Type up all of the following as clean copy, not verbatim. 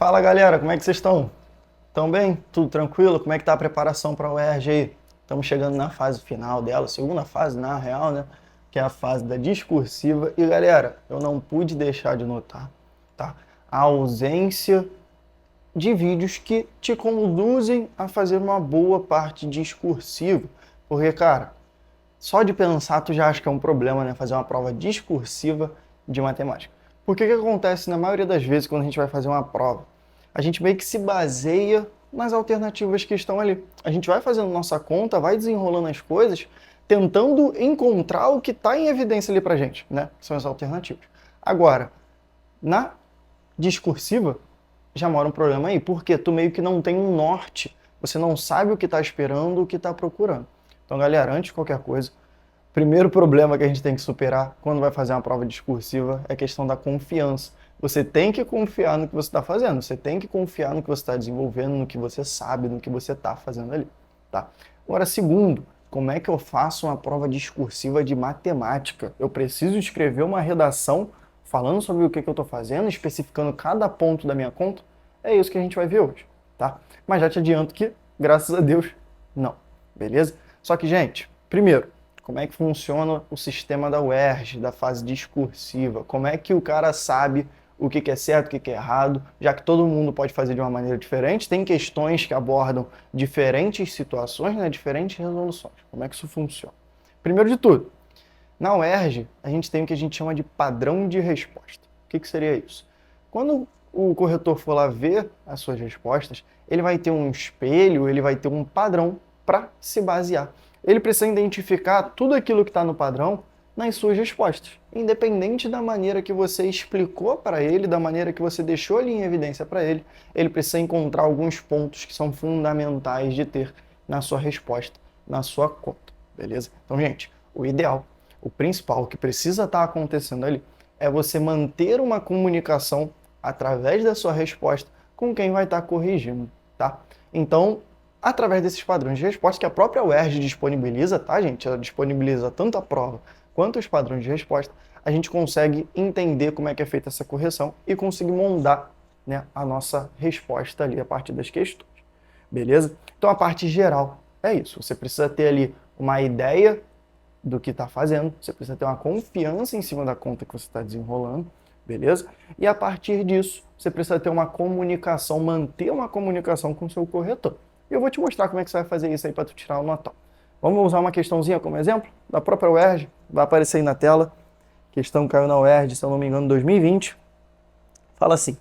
Fala galera, como é que vocês estão? Estão bem? Tudo tranquilo? Como é que tá a preparação para a UERJ aí? Estamos chegando na fase final dela, segunda fase na real, né? Que é a fase da discursiva. E galera, eu não pude deixar de notar, tá? A ausência de vídeos que te conduzem a fazer uma boa parte discursiva. Porque, cara, só de pensar tu já acha que é um problema, né? Fazer uma prova discursiva de matemática. Porque o que acontece na maioria das vezes quando a gente vai fazer uma prova? A gente meio que se baseia nas alternativas que estão ali. A gente vai fazendo nossa conta, vai desenrolando as coisas, tentando encontrar o que está em evidência ali pra gente, né? São as alternativas. Agora, na discursiva, já mora um problema aí, porque tu meio que não tem um norte, você não sabe o que está esperando, o que está procurando. Então, galera, antes de qualquer coisa, o primeiro problema que a gente tem que superar quando vai fazer uma prova discursiva é a questão da confiança. Você tem que confiar no que você está fazendo, você tem que confiar no que você está desenvolvendo, no que você sabe, no que você está fazendo ali, tá? Agora, segundo, como é que eu faço uma prova discursiva de matemática? Eu preciso escrever uma redação falando sobre o que eu estou fazendo, especificando cada ponto da minha conta? É isso que a gente vai ver hoje, tá? Mas já te adianto que, graças a Deus, não, beleza? Só que, gente, primeiro, como é que funciona o sistema da UERJ, da fase discursiva? Como é que o cara sabe o que é certo, o que é errado, já que todo mundo pode fazer de uma maneira diferente? Tem questões que abordam diferentes situações, né, diferentes resoluções. Como é que isso funciona? Primeiro de tudo, na UERJ, a gente tem o que a gente chama de padrão de resposta. O que seria isso? Quando o corretor for lá ver as suas respostas, ele vai ter um espelho, ele vai ter um padrão para se basear. Ele precisa identificar tudo aquilo que está no padrão nas suas respostas, independente da maneira que você explicou para ele, da maneira que você deixou ali em evidência para ele, ele precisa encontrar alguns pontos que são fundamentais de ter na sua resposta, na sua conta, beleza? Então, gente, o ideal, o principal, o que precisa estar acontecendo ali é você manter uma comunicação através da sua resposta com quem vai estar corrigindo, tá? Então, através desses padrões de resposta que a própria UERJ disponibiliza, tá, gente? Ela disponibiliza tanto a prova quanto os padrões de resposta, a gente consegue entender como é que é feita essa correção e conseguir moldar, né, a nossa resposta ali a partir das questões, beleza? Então, a parte geral é isso. Você precisa ter ali uma ideia do que está fazendo, você precisa ter uma confiança em cima da conta que você está desenrolando, beleza? E a partir disso, você precisa ter uma comunicação, manter uma comunicação com o seu corretor. E eu vou te mostrar como é que você vai fazer isso aí para tu tirar o notão. Vamos usar uma questãozinha como exemplo, da própria UERJ, vai aparecer aí na tela. Questão caiu na UERJ, se eu não me engano, 2020. Fala assim: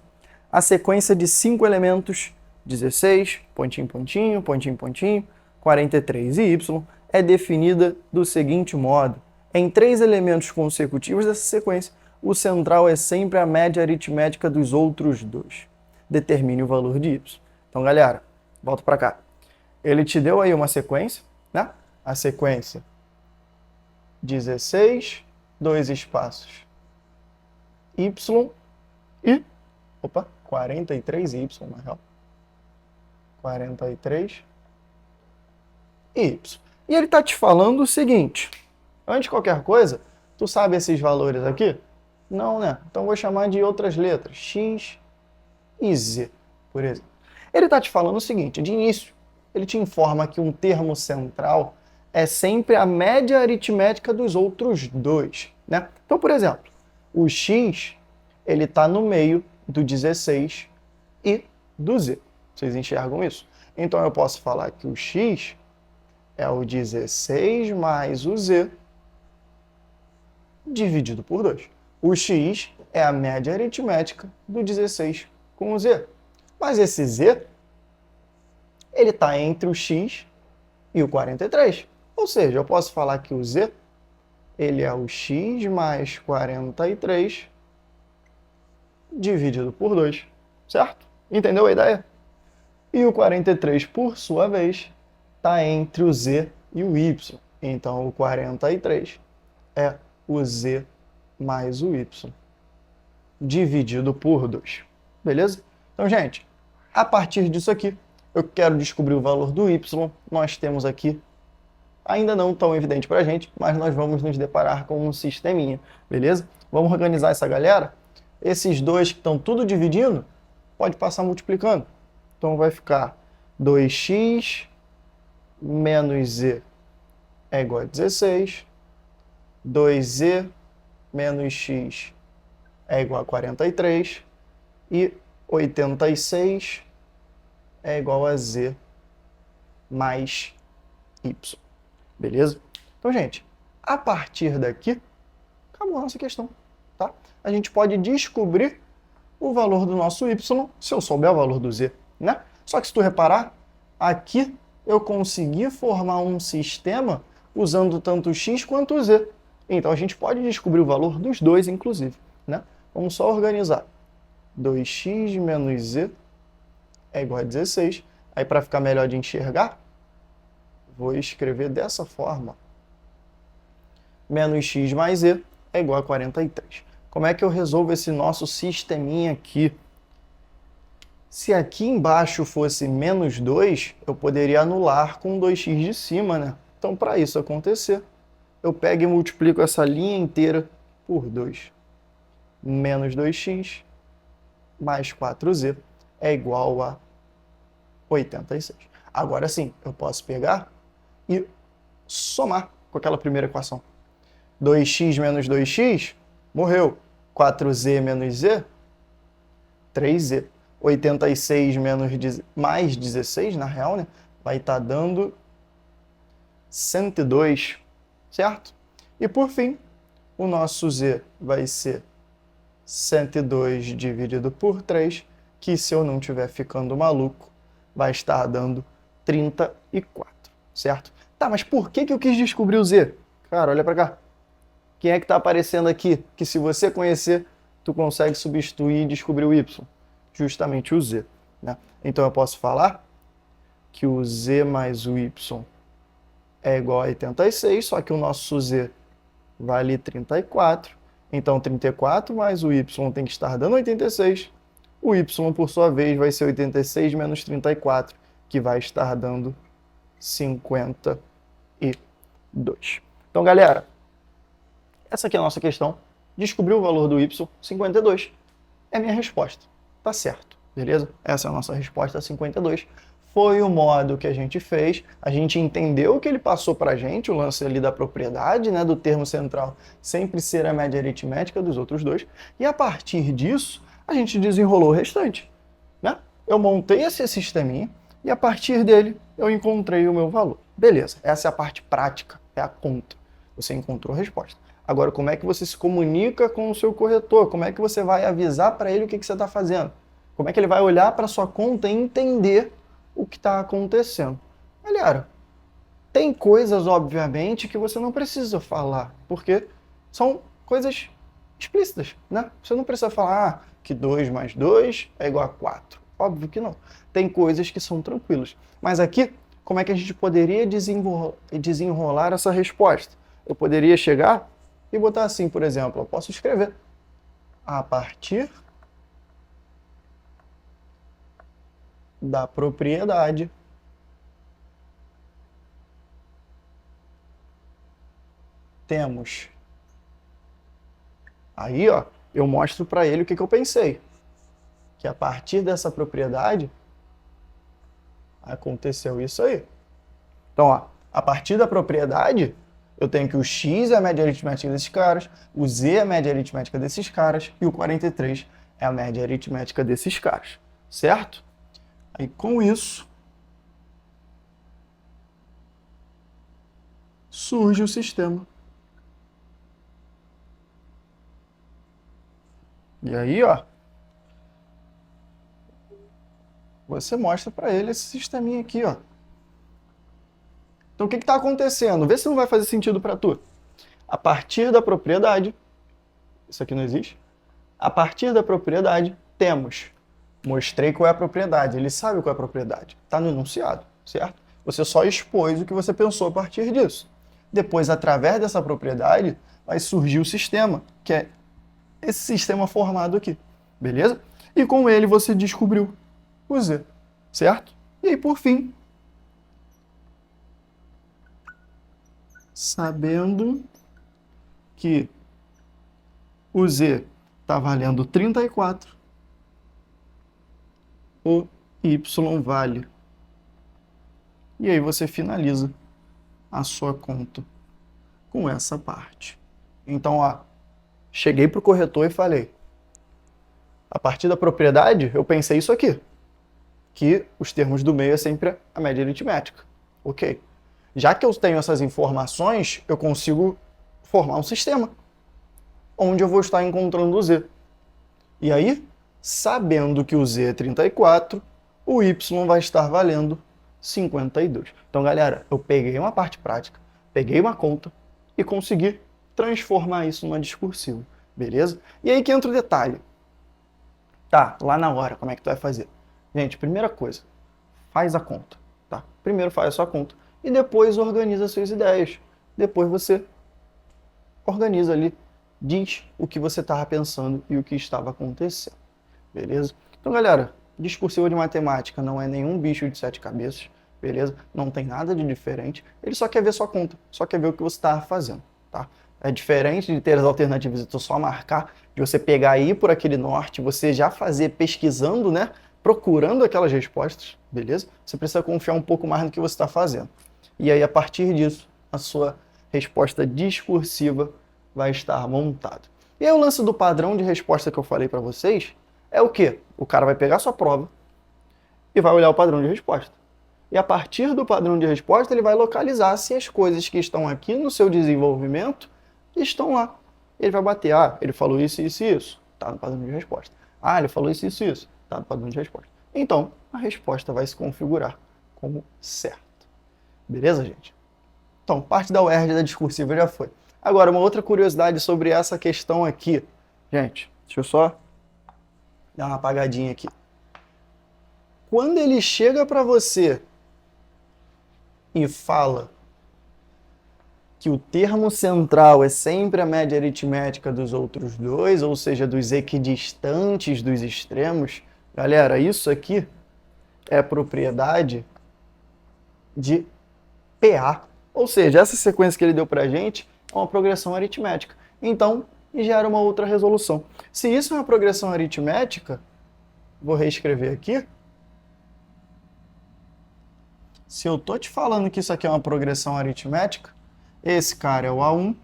a sequência de 5 elementos, 16, pontinho, pontinho, pontinho, pontinho, 43 e y, é definida do seguinte modo: em 3 elementos consecutivos dessa sequência, o central é sempre a média aritmética dos outros 2. Determine o valor de y. Então, galera, volta para cá. Ele te deu aí uma sequência, né? A sequência 16, 2 espaços y e 43y, na real. 43 e y. E ele está te falando o seguinte: antes de qualquer coisa, tu sabe esses valores aqui? Não, né? Então vou chamar de outras letras, x e z, por exemplo. Ele está te falando o seguinte: de início, ele te informa que um termo central é sempre a média aritmética dos outros 2, né? Então, por exemplo, o x, ele está no meio do 16 e do z. Vocês enxergam isso? Então, eu posso falar que o x é o 16 mais o z dividido por 2. O x é a média aritmética do 16 com o z. Mas esse z, ele está entre o x e o 43. Ou seja, eu posso falar que o z, ele é o x mais 43 dividido por 2, certo? Entendeu a ideia? E o 43, por sua vez, está entre o z e o y. Então, o 43 é o z mais o y dividido por 2. Beleza? Então, gente, a partir disso aqui, eu quero descobrir o valor do y. Nós temos aqui, ainda não tão evidente para a gente, mas nós vamos nos deparar com um sisteminha, beleza? Vamos organizar essa galera. Esses dois que estão tudo dividindo, pode passar multiplicando. Então vai ficar 2x menos z é igual a 16, 2z menos x é igual a 43 e 86 é igual a z mais y. Beleza? Então, gente, a partir daqui, acabou a nossa questão, tá? A gente pode descobrir o valor do nosso y se eu souber o valor do z, né? Só que se tu reparar, aqui eu consegui formar um sistema usando tanto x quanto z. Então a gente pode descobrir o valor dos dois, inclusive, né? Vamos só organizar. 2x menos z é igual a 16. Aí, para ficar melhor de enxergar, vou escrever dessa forma. Menos x mais z é igual a 43. Como é que eu resolvo esse nosso sisteminha aqui? Se aqui embaixo fosse menos 2, eu poderia anular com 2x de cima, né? Então, para isso acontecer, eu pego e multiplico essa linha inteira por 2. Menos 2x mais 4z é igual a 86. Agora sim, eu posso pegar e somar com aquela primeira equação. 2x menos 2x, morreu. 4z menos z, 3z. 86 mais 16, na real, né? Vai estar dando 102, certo? E por fim, o nosso z vai ser 102 dividido por 3, que se eu não estiver ficando maluco, vai estar dando 34, certo? Tá, mas por que eu quis descobrir o z? Cara, olha pra cá. Quem é que tá aparecendo aqui? Que se você conhecer, tu consegue substituir e descobrir o y. Justamente o z, né? Então eu posso falar que o z mais o y é igual a 86, só que o nosso z vale 34. Então 34 mais o y tem que estar dando 86. O y, por sua vez, vai ser 86 menos 34, que vai estar dando 52. Então, galera, essa aqui é a nossa questão. Descobrir o valor do y, 52. É a minha resposta. Tá certo, beleza? Essa é a nossa resposta, 52. Foi o modo que a gente fez, a gente entendeu o que ele passou pra gente, o lance ali da propriedade, né, do termo central sempre ser a média aritmética dos outros dois, e a partir disso, a gente desenrolou o restante, né? Eu montei esse sisteminha, e a partir dele, eu encontrei o meu valor. Beleza, essa é a parte prática, é a conta. Você encontrou a resposta. Agora, como é que você se comunica com o seu corretor? Como é que você vai avisar para ele o que você está fazendo? Como é que ele vai olhar para a sua conta e entender o que está acontecendo? Galera, tem coisas, obviamente, que você não precisa falar, porque são coisas explícitas, né? Você não precisa falar que 2 mais 2 é igual a 4. Óbvio que não. Tem coisas que são tranquilas. Mas aqui, como é que a gente poderia desenrolar essa resposta? Eu poderia chegar e botar assim, por exemplo, eu posso escrever a partir da propriedade temos. Aí, ó, eu mostro para ele o que eu pensei. Que a partir dessa propriedade aconteceu isso aí. Então, ó, a partir da propriedade, eu tenho que o x é a média aritmética desses caras, o z é a média aritmética desses caras e o 43 é a média aritmética desses caras, certo? Aí, com isso, surge o sistema. E aí, ó, você mostra para ele esse sisteminha aqui, ó. Então, o que está acontecendo? Vê se não vai fazer sentido para tu. A partir da propriedade, isso aqui não existe. A partir da propriedade, temos. Mostrei qual é a propriedade. Ele sabe qual é a propriedade. Está no enunciado, certo? Você só expôs o que você pensou a partir disso. Depois, através dessa propriedade, vai surgir o sistema, que é esse sistema formado aqui. Beleza? E com ele você descobriu o z, certo? E aí, por fim, sabendo que o z está valendo 34, o y vale. E aí você finaliza a sua conta com essa parte. Então, ó, cheguei para o corretor e falei, a partir da propriedade, eu pensei isso aqui, que os termos do meio é sempre a média aritmética. Ok. Já que eu tenho essas informações, eu consigo formar um sistema onde eu vou estar encontrando o z. E aí, sabendo que o z é 34, o y vai estar valendo 52. Então, galera, eu peguei uma parte prática, peguei uma conta e consegui transformar isso numa discursiva, beleza? E aí que entra o detalhe. Tá, lá na hora, como é que tu vai fazer? Gente, primeira coisa, faz a conta, tá? Primeiro faz a sua conta e depois organiza as suas ideias. Depois você organiza ali, diz o que você estava pensando e o que estava acontecendo, beleza? Então, galera, discursiva de matemática não é nenhum bicho de 7 cabeças, beleza? Não tem nada de diferente, ele só quer ver sua conta, só quer ver o que você está fazendo, tá? É diferente de ter as alternativas e tu só marcar, de você pegar e ir por aquele norte, você já fazer pesquisando, né? Procurando aquelas respostas, beleza? Você precisa confiar um pouco mais no que você está fazendo. E aí, a partir disso, a sua resposta discursiva vai estar montada. E aí, o lance do padrão de resposta que eu falei para vocês é o quê? O cara vai pegar a sua prova e vai olhar o padrão de resposta. E a partir do padrão de resposta, ele vai localizar se as coisas que estão aqui no seu desenvolvimento estão lá. Ele vai bater, ah, ele falou isso, isso e isso, tá no padrão de resposta. Ah, ele falou isso, isso e isso, tá no padrão de resposta. Então, a resposta vai se configurar como certo. Beleza, gente? Então, parte da UERJ da discursiva já foi. Agora, uma outra curiosidade sobre essa questão aqui. Gente, deixa eu só dar uma apagadinha aqui. Quando ele chega para você e fala que o termo central é sempre a média aritmética dos outros dois, ou seja, dos equidistantes dos extremos, galera, isso aqui é propriedade de PA. Ou seja, essa sequência que ele deu pra gente é uma progressão aritmética. Então, gera uma outra resolução. Se isso é uma progressão aritmética, vou reescrever aqui. Se eu tô te falando que isso aqui é uma progressão aritmética, esse cara é o A1,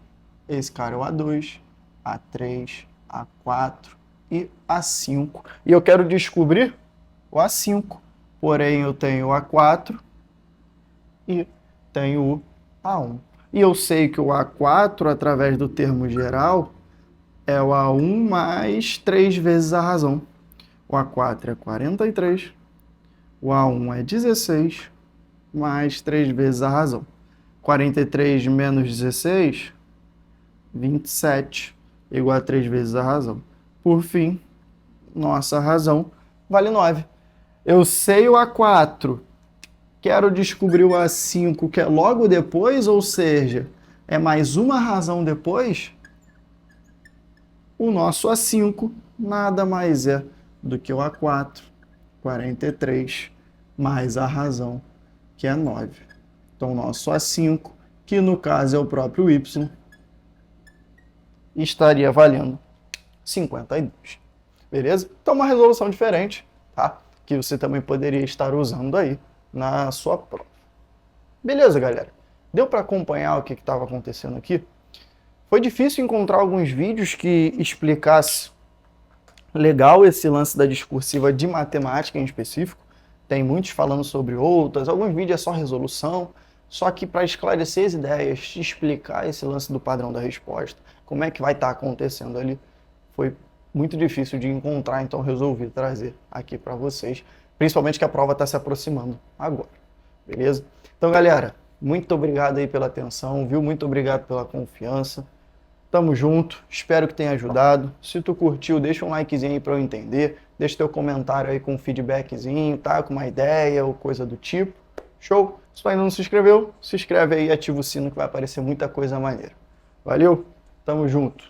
esse cara é o A2, A3, A4 e A5. E eu quero descobrir o A5. Porém, eu tenho o A4 e tenho o A1. E eu sei que o A4, através do termo geral, é o A1 mais 3 vezes a razão. O A4 é 43, o A1 é 16, mais 3 vezes a razão. 43 menos 16, 27, igual a 3 vezes a razão. Por fim, nossa razão vale 9. Eu sei o A4, quero descobrir o A5, que é logo depois, ou seja, é mais uma razão depois. O nosso A5 nada mais é do que o A4, 43, mais a razão, que é 9. Então, o nosso A5, que no caso é o próprio Y, estaria valendo 52. Beleza? Então, uma resolução diferente, tá? Que você também poderia estar usando aí na sua prova. Beleza, galera? Deu para acompanhar o que estava acontecendo aqui? Foi difícil encontrar alguns vídeos que explicasse legal esse lance da discursiva de matemática em específico. Tem muitos falando sobre outras, alguns vídeos é só resolução. Só que para esclarecer as ideias, explicar esse lance do padrão da resposta, como é que vai estar acontecendo ali, foi muito difícil de encontrar, então resolvi trazer aqui para vocês, principalmente que a prova está se aproximando agora, beleza? Então, galera, muito obrigado aí pela atenção, viu? Muito obrigado pela confiança. Tamo junto, espero que tenha ajudado. Se tu curtiu, deixa um likezinho aí para eu entender, deixa teu comentário aí com um feedbackzinho, tá? Com uma ideia ou coisa do tipo. Show? Se tu ainda não se inscreveu, se inscreve aí e ativa o sino que vai aparecer muita coisa maneira. Valeu? Tamo junto!